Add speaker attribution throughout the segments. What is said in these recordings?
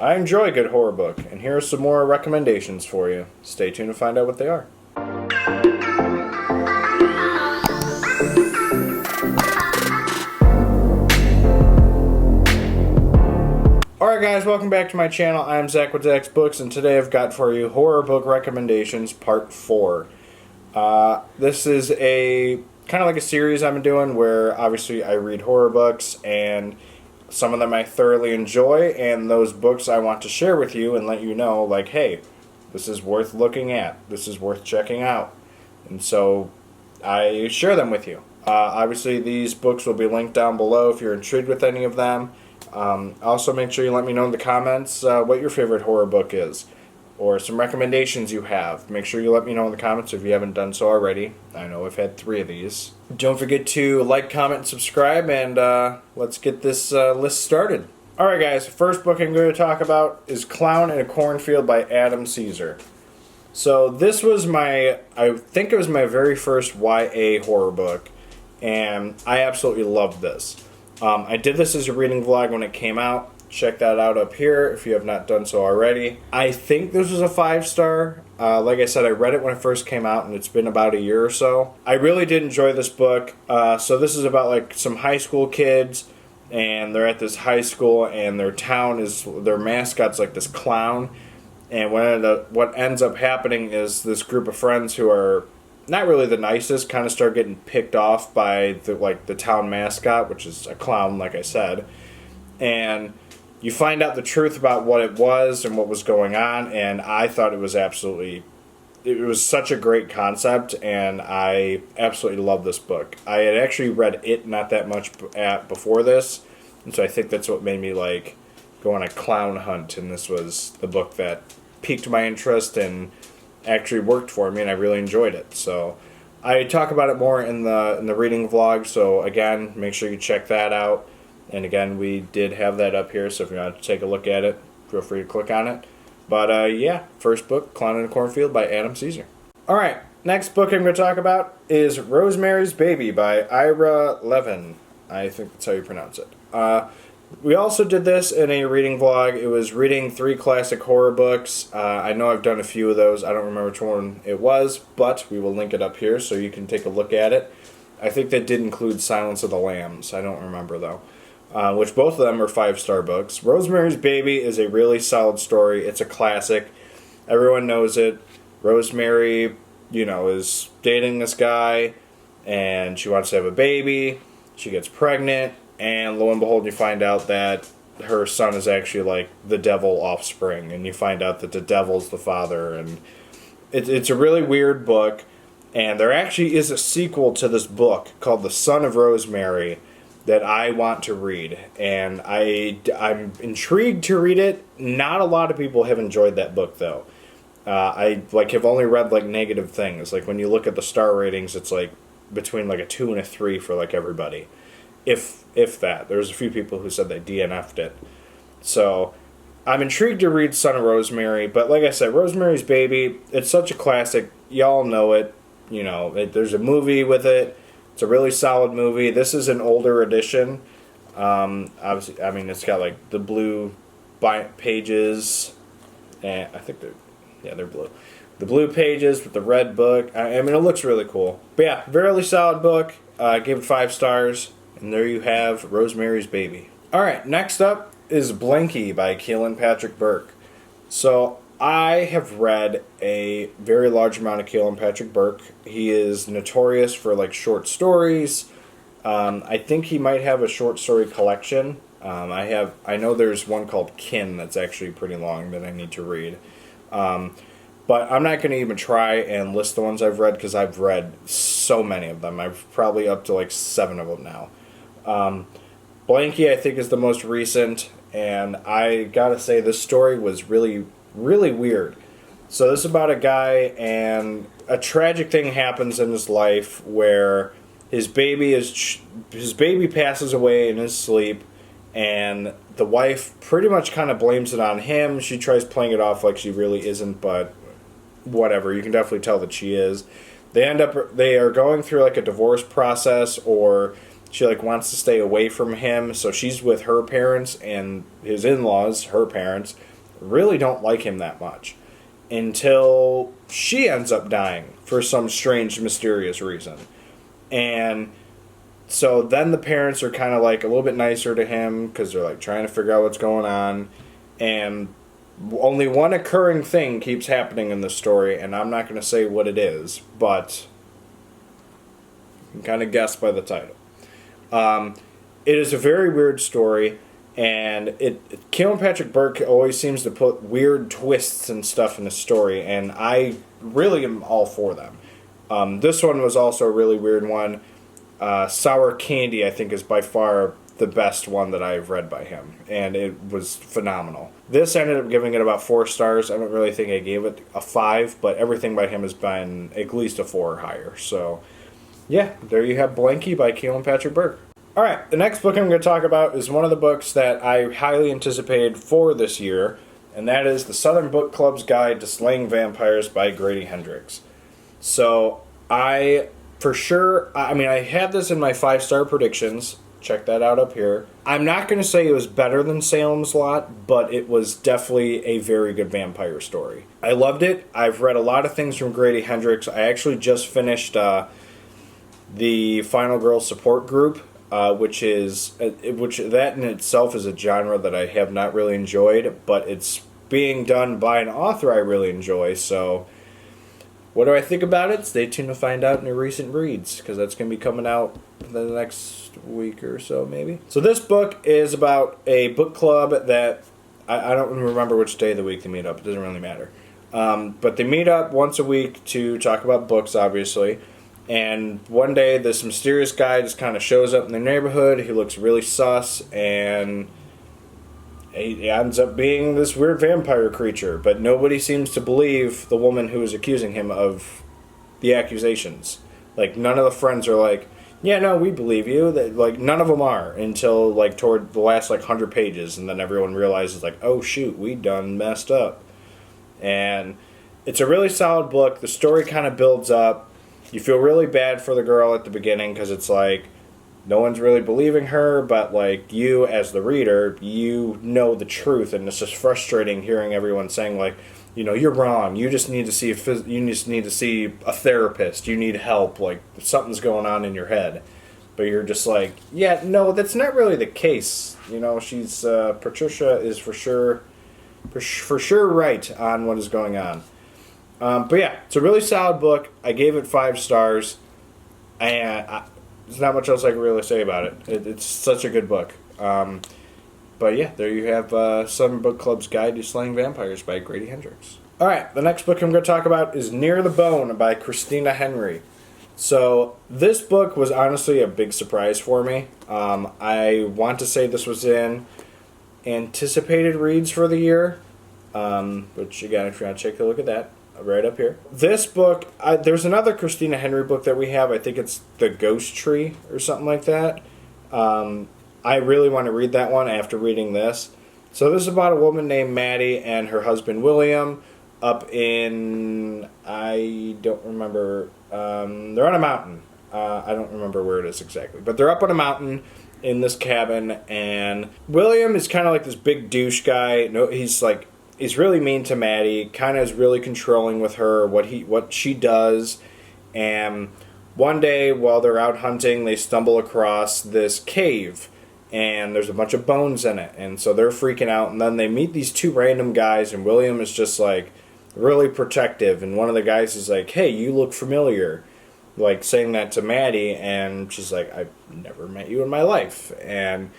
Speaker 1: I enjoy a good horror book, and here are some more recommendations for you. Stay tuned to find out what they are. Alright guys, welcome back to my channel. I'm Zach with Zacks Books, and today I've got for you Horror Book Recommendations Part 4. This is a kind of like a series I've been doing where obviously I read horror books, and some of them I thoroughly enjoy, and those books I want to share with you and let you know, like, hey, this is worth looking at, this is worth checking out. And so I share them with you. Obviously these books will be linked down below if you're intrigued with any of them. Also make sure you let me know in the comments what your favorite horror book is, or some recommendations you have. Make sure you let me know in the comments if you haven't done so already. I know I've had 3 of these. Don't forget to like, comment, and subscribe, and let's get this list started. Alright guys, first book I'm going to talk about is Clown in a Cornfield by Adam Caesar. So this was I think it was my very first YA horror book, and I absolutely loved this. I did this as a reading vlog when it came out. Check that out up here if you have not done so already. I think this was a 5-star. Like I said, I read it when it first came out, and it's been about a year or so. I really did enjoy this book. So this is about like some high school kids, and they're at this high school, and their mascot's like this clown. And what ends up happening is this group of friends who are not really the nicest kind of start getting picked off by the town mascot, which is a clown, like I said. And you find out the truth about what it was and what was going on, and I thought it was such a great concept, and I absolutely love this book. I had actually read it not that much before this, and so I think that's what made me like go on a clown hunt, and this was the book that piqued my interest and actually worked for me, and I really enjoyed it. So I talk about it more in the reading vlog, so again, make sure you check that out. And again, we did have that up here, so if you want to take a look at it, feel free to click on it. But yeah, first book, Clown in a Cornfield by Adam Caesar. Alright, next book I'm going to talk about is Rosemary's Baby by Ira Levin. I think that's how you pronounce it. We also did this in a reading vlog. It was reading 3 classic horror books. I know I've done a few of those. I don't remember which one it was, but we will link it up here so you can take a look at it. I think that did include Silence of the Lambs. I don't remember, though. Which both of them are 5-star books. Rosemary's Baby is a really solid story. It's a classic. Everyone knows it. Rosemary, is dating this guy, and she wants to have a baby. She gets pregnant, and lo and behold, you find out that her son is actually like the devil offspring, and you find out that the devil's the father, and it's a really weird book. And there actually is a sequel to this book called The Son of Rosemary that I want to read, and I'm intrigued to read it. Not a lot of people have enjoyed that book, though. I have only read negative things. Like when you look at the star ratings, it's like between a 2 and a 3 for everybody, if that. There's a few people who said they DNF'd it. So I'm intrigued to read Son of Rosemary, but like I said, Rosemary's Baby, it's such a classic. Y'all know it. There's a movie with it. It's a really solid movie. This is an older edition. Obviously, it's got the blue pages, and I think they're blue. The blue pages with the red book. It looks really cool. But yeah, very solid book. I gave it 5 stars, and there you have Rosemary's Baby. All right, next up is Blinky by Keelan Patrick Burke. So I have read a very large amount of Keelan Patrick Burke. He is notorious for short stories. I think he might have a short story collection. I know there's one called Kin that's actually pretty long that I need to read. But I'm not going to even try and list the ones I've read because I've read so many of them. I've probably up to 7 of them now. Blinky, I think, is the most recent, and I gotta say this story was really weird. So this is about a guy, and a tragic thing happens in his life where his baby passes away in his sleep, and the wife pretty much kind of blames it on him. She tries playing it off like she really isn't, but whatever. You can definitely tell that she is. They are going through a divorce process, or she like wants to stay away from him, so she's with her parents, and his in-laws, her parents, really don't like him that much until she ends up dying for some strange, mysterious reason. And so then the parents are kind of like a little bit nicer to him because they're like trying to figure out what's going on. And only one occurring thing keeps happening in this story, and I'm not going to say what it is, but you can kind of guess by the title. It is a very weird story, and Keelan Patrick Burke always seems to put weird twists and stuff in the story, and I really am all for them. This one was also a really weird one. Sour Candy, I think, is by far the best one that I've read by him, and it was phenomenal. This ended up giving it about 4 stars. I don't really think I gave it a 5, but everything by him has been at least a 4 or higher. So, yeah, there you have Blinky by Keelan Patrick Burke. Alright, the next book I'm going to talk about is one of the books that I highly anticipated for this year, and that is The Southern Book Club's Guide to Slaying Vampires by Grady Hendrix. So, I had this in my 5-star predictions. Check that out up here. I'm not going to say it was better than Salem's Lot, but it was definitely a very good vampire story. I loved it. I've read a lot of things from Grady Hendrix. I actually just finished the Final Girl Support Group, which that in itself is a genre that I have not really enjoyed, but it's being done by an author I really enjoy, so what do I think about it? Stay tuned to find out in your recent reads, because that's going to be coming out in the next week or so, maybe. So this book is about a book club that, I don't remember which day of the week they meet up. It doesn't really matter. But they meet up once a week to talk about books, obviously. And one day, this mysterious guy just kind of shows up in their neighborhood. He looks really sus, and he ends up being this weird vampire creature, but nobody seems to believe the woman who is accusing him of the accusations. Like, none of the friends are like, yeah, no, we believe you. Like, none of them are until, like, toward the last, 100 pages, and then everyone realizes, like, oh, shoot, we done messed up. And it's a really solid book. The story kind of builds up. You feel really bad for the girl at the beginning because it's like, no one's really believing her, but like you as the reader, you know the truth, and it's just frustrating hearing everyone saying like, you know, you're wrong. You just need to see a therapist. You need help. Like something's going on in your head, but you're just like, yeah, no, that's not really the case. You know, she's Patricia is for sure right on what is going on. But yeah, it's a really solid book. I gave it 5 stars, and there's not much else I can really say about it. It's such a good book. But yeah, there you have Southern Book Club's Guide to Slaying Vampires by Grady Hendrix. Alright, the next book I'm going to talk about is Near the Bone by Christina Henry. So this book was honestly a big surprise for me. I want to say this was in anticipated reads for the year, which again, if you want to take a look at that, right up here. This book, there's another Christina Henry book that we have. I think it's The Ghost Tree or something like that. I really want to read that one after reading this. So this is about a woman named Maddie and her husband William up in, I don't remember, they're on a mountain. I don't remember where it is exactly, but they're up on a mountain in this cabin, and William is kind of like this big douche guy. No, he's really mean to Maddie, kind of is really controlling with her, what she does. And one day while they're out hunting, they stumble across this cave, and there's a bunch of bones in it, and so they're freaking out. And then they meet these 2 random guys, and William is just like really protective, and one of the guys is like, hey, you look familiar, like saying that to Maddie, and she's like, I've never met you in my life. And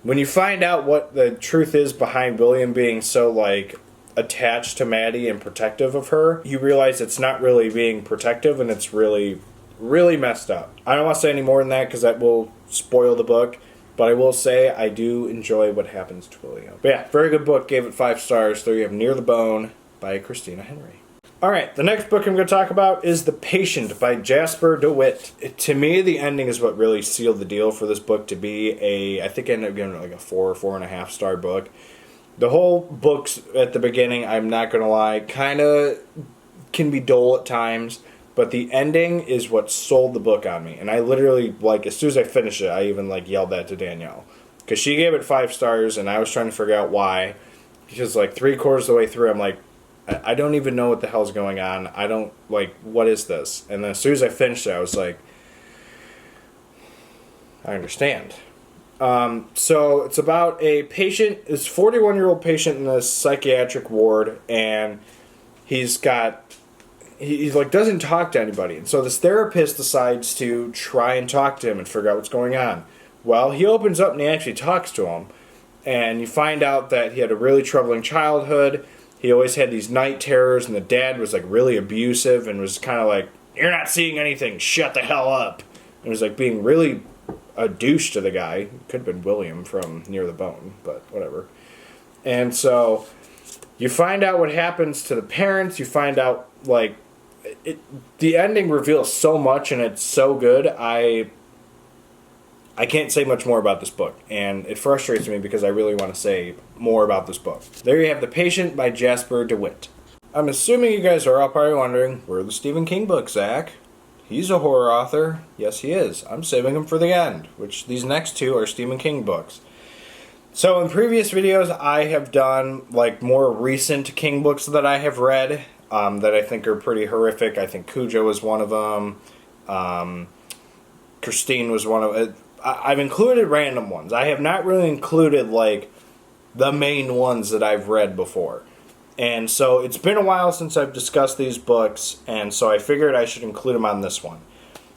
Speaker 1: when you find out what the truth is behind William being so, like, attached to Maddie and protective of her, you realize it's not really being protective, and it's really, really messed up. I don't want to say any more than that because that will spoil the book, but I will say I do enjoy what happens to William. But yeah, very good book. Gave it 5 stars. There you have Near the Bone by Christina Henry. Alright, the next book I'm going to talk about is The Patient by Jasper DeWitt. To me, the ending is what really sealed the deal for this book to be I think I ended up giving it like a 4.5 star book. The whole book's at the beginning, I'm not going to lie, kind of can be dull at times, but the ending is what sold the book on me. And I literally, like, as soon as I finished it, I even, like, yelled that to Danielle. Because she gave it 5 stars, and I was trying to figure out why. Because, like, 3/4 of the way through, I'm like, I don't even know what the hell's going on. I don't, like, what is this? And then as soon as I finished it, I was like, I understand. So it's about a patient, this 41-year-old patient in a psychiatric ward, and he like doesn't talk to anybody. And so this therapist decides to try and talk to him and figure out what's going on. Well, he opens up and he actually talks to him, and you find out that he had a really troubling childhood. He always had these night terrors, and the dad was like really abusive and was kind of like, "You're not seeing anything, shut the hell up." And was like being really a douche to the guy. Could have been William from Near the Bone, but whatever. And so you find out what happens to the parents. You find out, like, the ending reveals so much, and it's so good. I can't say much more about this book, and it frustrates me because I really want to say more about this book. There you have The Patient by Jasper DeWitt. I'm assuming you guys are all probably wondering, where are the Stephen King books, Zach? He's a horror author. Yes, he is. I'm saving him for the end, which these next 2 are Stephen King books. So in previous videos, I have done, like, more recent King books that I have read that I think are pretty horrific. I think Cujo was one of them. Christine was one of them. I've included random ones. I have not really included, like, the main ones that I've read before. And so it's been a while since I've discussed these books, and so I figured I should include them on this one.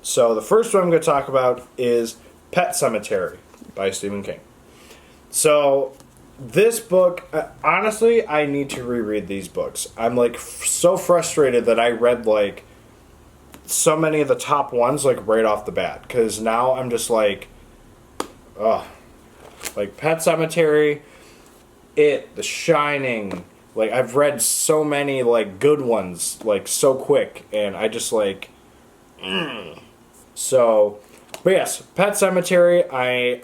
Speaker 1: So the first one I'm going to talk about is Pet Sematary by Stephen King. So this book, honestly, I need to reread these books. I'm, like, so frustrated that I read, like, so many of the top ones, like, right off the bat. Because now I'm just like, ugh. Like, Pet Sematary, The Shining. Like, I've read so many, like, good ones, like, so quick. And I just, like, So, but yes, Pet Sematary,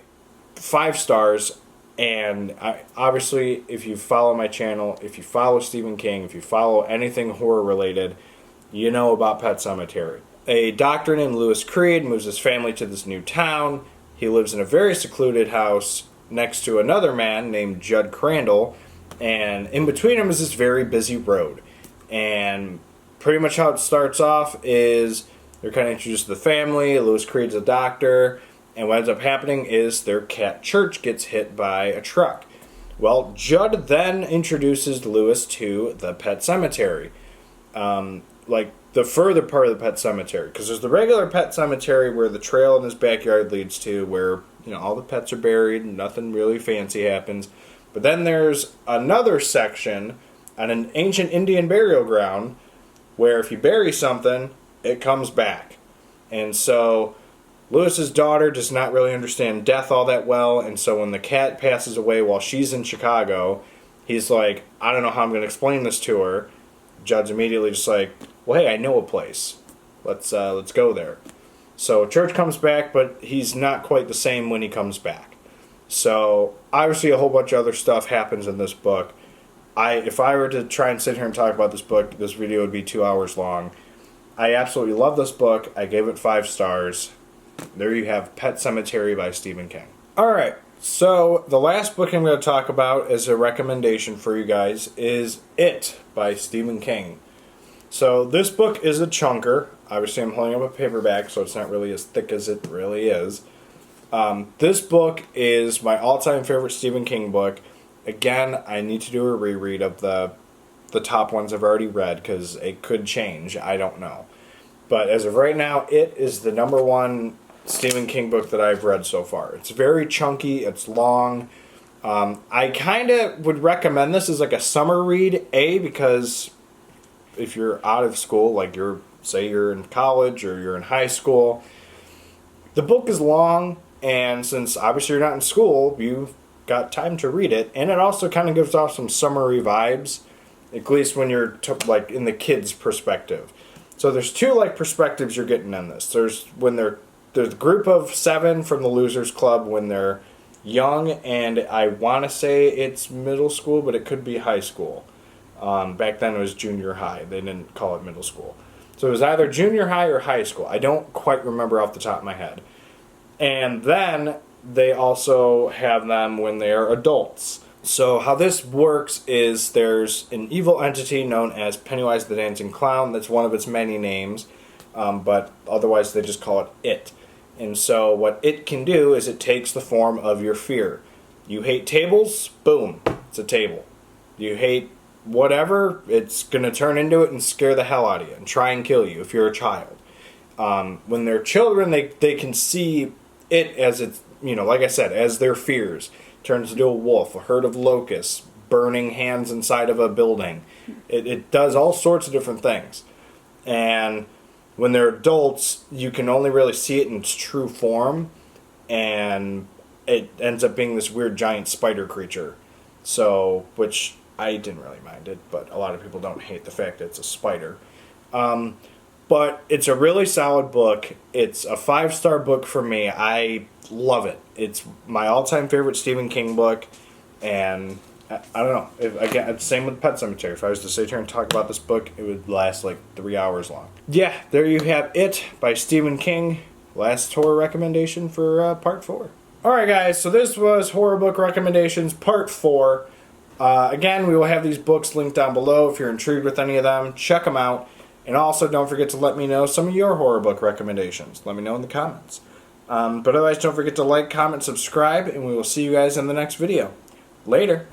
Speaker 1: 5 stars. And obviously, if you follow my channel, if you follow Stephen King, if you follow anything horror related, you know about Pet Sematary. A doctor named Lewis Creed moves his family to this new town. He lives in a very secluded house next to another man named Judd Crandall, and in between them is this very busy road. And pretty much how it starts off is they're kind of introduced to the family. Lewis Creed's a doctor, and what ends up happening is their cat Church gets hit by a truck. Well, Judd then introduces Lewis to the Pet Sematary. Like, the further part of the Pet Sematary, because there's the regular Pet Sematary where the trail in his backyard leads to, where, you know, all the pets are buried and nothing really fancy happens. But then there's another section on an ancient Indian burial ground where if you bury something, it comes back. And so Lewis's daughter does not really understand death all that well, and so when the cat passes away while she's in Chicago, he's like, I don't know how I'm going to explain this to her. Judd's immediately just like, well, hey, I know a place. Let's go there. So Church comes back, but he's not quite the same when he comes back. So obviously a whole bunch of other stuff happens in this book. If I were to try and sit here and talk about this book, this video would be 2 hours long. I absolutely love this book. I gave it 5 stars. There you have Pet Sematary by Stephen King. Alright, so the last book I'm going to talk about as a recommendation for you guys is It by Stephen King. So this book is a chunker. Obviously I'm holding up a paperback, so it's not really as thick as it really is. This book is my all-time favorite Stephen King book. Again, I need to do a reread of the top ones I've already read, because it could change. I don't know. But as of right now, it is the #1 Stephen King book that I've read so far. It's very chunky. It's long. I kind of would recommend this as like a summer read, because if you're out of school, like say you're in college or you're in high school, the book is long, and since obviously you're not in school, you've got time to read it, and it also kind of gives off some summery vibes, at least when you're like in the kids' perspective. So there's 2 like perspectives you're getting in this. There's the group of 7 from the Losers Club when they're young, and I want to say it's middle school, but it could be high school. Back then it was junior high. They didn't call it middle school. So it was either junior high or high school. I don't quite remember off the top of my head. And then they also have them when they are adults. So how this works is there's an evil entity known as Pennywise the Dancing Clown. That's one of its many names, but otherwise they just call it It. And so what it can do is it takes the form of your fear. You hate tables? Boom, it's a table. You hate whatever, it's going to turn into it and scare the hell out of you and try and kill you if you're a child. When they're children, they can see it as it's, like I said, as their fears. Turns into a wolf, a herd of locusts, burning hands inside of a building. It does all sorts of different things. And when they're adults, you can only really see it in its true form, and it ends up being this weird giant spider creature. So, which I didn't really mind it, but a lot of people don't hate the fact that it's a spider. But it's a really solid book. It's a 5-star book for me. I love it. It's my all-time favorite Stephen King book, and I don't know. Again, same with Pet Sematary. If I was to sit here and talk about this book, it would last like 3 hours long. Yeah, there you have It by Stephen King. Last horror recommendation for part 4. Alright guys, so this was Horror Book Recommendations Part 4. Again, we will have these books linked down below. If you're intrigued with any of them, check them out. And also, don't forget to let me know some of your horror book recommendations. Let me know in the comments. But otherwise, don't forget to like, comment, subscribe, and we will see you guys in the next video. Later.